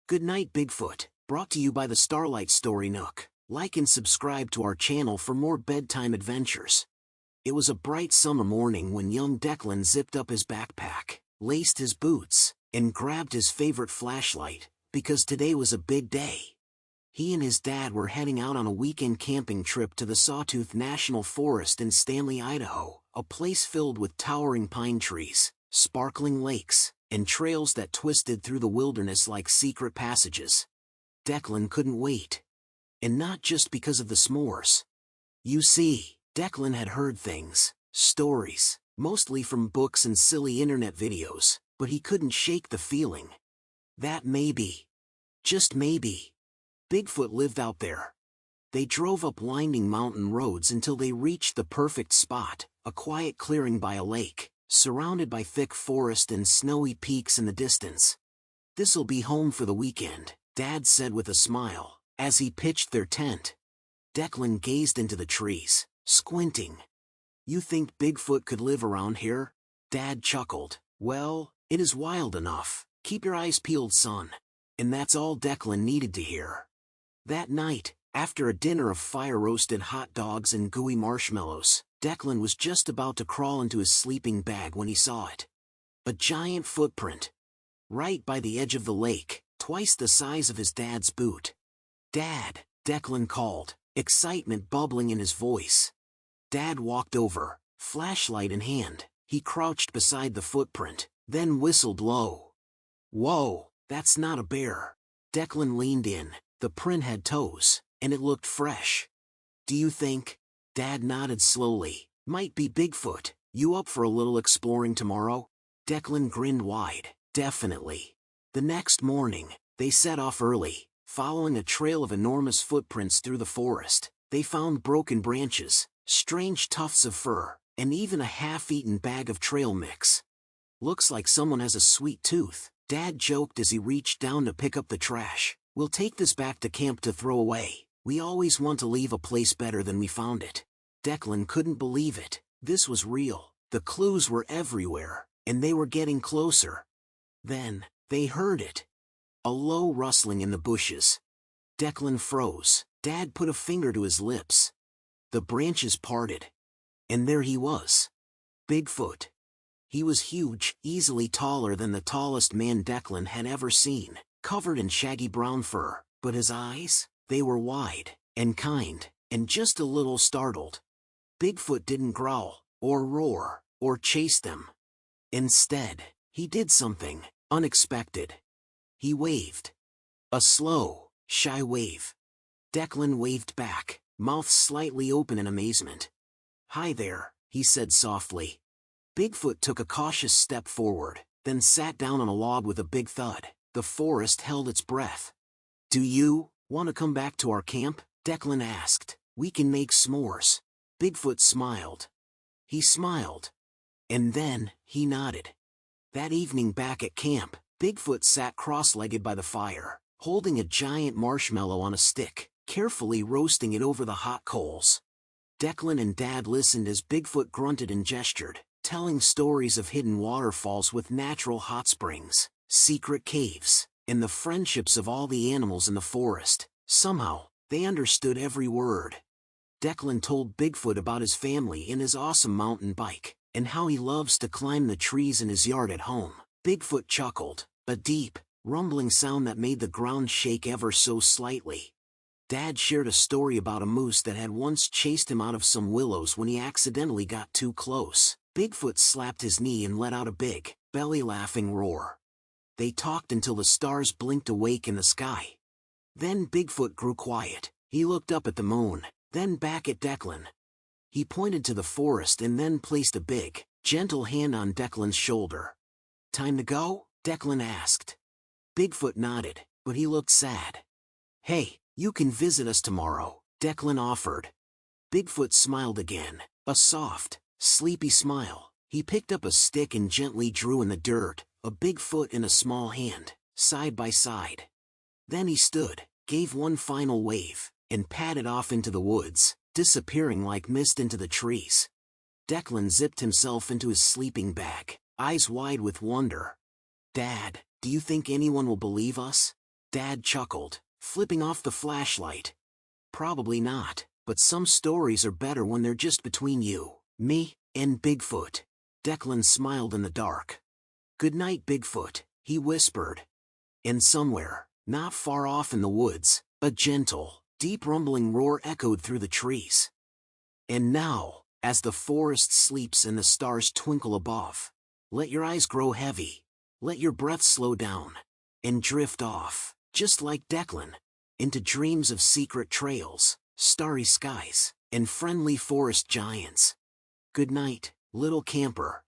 Goodnight Bigfoot, brought to you by the Starlight Story Nook. Like and subscribe to our channel for more bedtime adventures. It was a bright summer morning when young Declan zipped up his backpack, laced his boots, and grabbed his favorite flashlight, because today was a big day. He and his dad were heading out on a weekend camping trip to the Sawtooth National Forest in Stanley, Idaho, a place filled with towering pine trees, sparkling lakes, and trails that twisted through the wilderness like secret passages. Declan couldn't wait. And not just because of the s'mores. You see, Declan had heard things, stories, mostly from books and silly internet videos, but he couldn't shake the feeling that maybe, just maybe, Bigfoot lived out there. They drove up winding mountain roads until they reached the perfect spot, a quiet clearing by a lake, surrounded by thick forest and snowy peaks in the distance. "This'll be home for the weekend," Dad said with a smile, as he pitched their tent. Declan gazed into the trees, squinting. "You think Bigfoot could live around here?" Dad chuckled. "Well, it is wild enough. Keep your eyes peeled, son." And that's all Declan needed to hear. That night, after a dinner of fire-roasted hot dogs and gooey marshmallows, Declan was just about to crawl into his sleeping bag when he saw it. A giant footprint. Right by the edge of the lake, twice the size of his dad's boot. "Dad," Declan called, excitement bubbling in his voice. Dad walked over, flashlight in hand. He crouched beside the footprint, then whistled low. "Whoa, that's not a bear." Declan leaned in. The print had toes, and it looked fresh. "Do you think?" Dad nodded slowly. "Might be Bigfoot. You up for a little exploring tomorrow?" Declan grinned wide. "Definitely." The next morning, they set off early, following a trail of enormous footprints through the forest. They found broken branches, strange tufts of fur, and even a half-eaten bag of trail mix. "Looks like someone has a sweet tooth," Dad joked as he reached down to pick up the trash. "We'll take this back to camp to throw away. We always want to leave a place better than we found it." Declan couldn't believe it. This was real. The clues were everywhere, and they were getting closer. Then, they heard it. A low rustling in the bushes. Declan froze. Dad put a finger to his lips. The branches parted. And there he was. Bigfoot. He was huge, easily taller than the tallest man Declan had ever seen, covered in shaggy brown fur, but his eyes, they were wide, and kind, and just a little startled. Bigfoot didn't growl, or roar, or chase them. Instead, he did something unexpected. He waved. A slow, shy wave. Declan waved back, mouth slightly open in amazement. "Hi there," he said softly. Bigfoot took a cautious step forward, then sat down on a log with a big thud. The forest held its breath. "Do you want to come back to our camp?" Declan asked. "We can make s'mores." Bigfoot smiled. He smiled. And then, he nodded. That evening back at camp, Bigfoot sat cross-legged by the fire, holding a giant marshmallow on a stick, carefully roasting it over the hot coals. Declan and Dad listened as Bigfoot grunted and gestured, telling stories of hidden waterfalls with natural hot springs, secret caves, and the friendships of all the animals in the forest. Somehow, they understood every word. Declan told Bigfoot about his family and his awesome mountain bike, and how he loves to climb the trees in his yard at home. Bigfoot chuckled, a deep, rumbling sound that made the ground shake ever so slightly. Dad shared a story about a moose that had once chased him out of some willows when he accidentally got too close. Bigfoot slapped his knee and let out a big, belly-laughing roar. They talked until the stars blinked awake in the sky. Then Bigfoot grew quiet. He looked up at the moon, then back at Declan. He pointed to the forest and then placed a big, gentle hand on Declan's shoulder. "Time to go?" Declan asked. Bigfoot nodded, but he looked sad. "Hey, you can visit us tomorrow," Declan offered. Bigfoot smiled again, a soft, sleepy smile. He picked up a stick and gently drew in the dirt, a big foot and a small hand, side by side. Then he stood, gave one final wave, and padded off into the woods, disappearing like mist into the trees. Declan zipped himself into his sleeping bag, eyes wide with wonder. "Dad, do you think anyone will believe us?" Dad chuckled, flipping off the flashlight. Probably not, but some stories are better when they're just between you, me, and Bigfoot. Declan smiled in the dark. "Good night, Bigfoot," he whispered. And somewhere, not far off in the woods, a gentle, deep rumbling roar echoed through the trees. And now, as the forest sleeps and the stars twinkle above, let your eyes grow heavy, let your breath slow down, and drift off, just like Declan, into dreams of secret trails, starry skies, and friendly forest giants. Good night, little camper.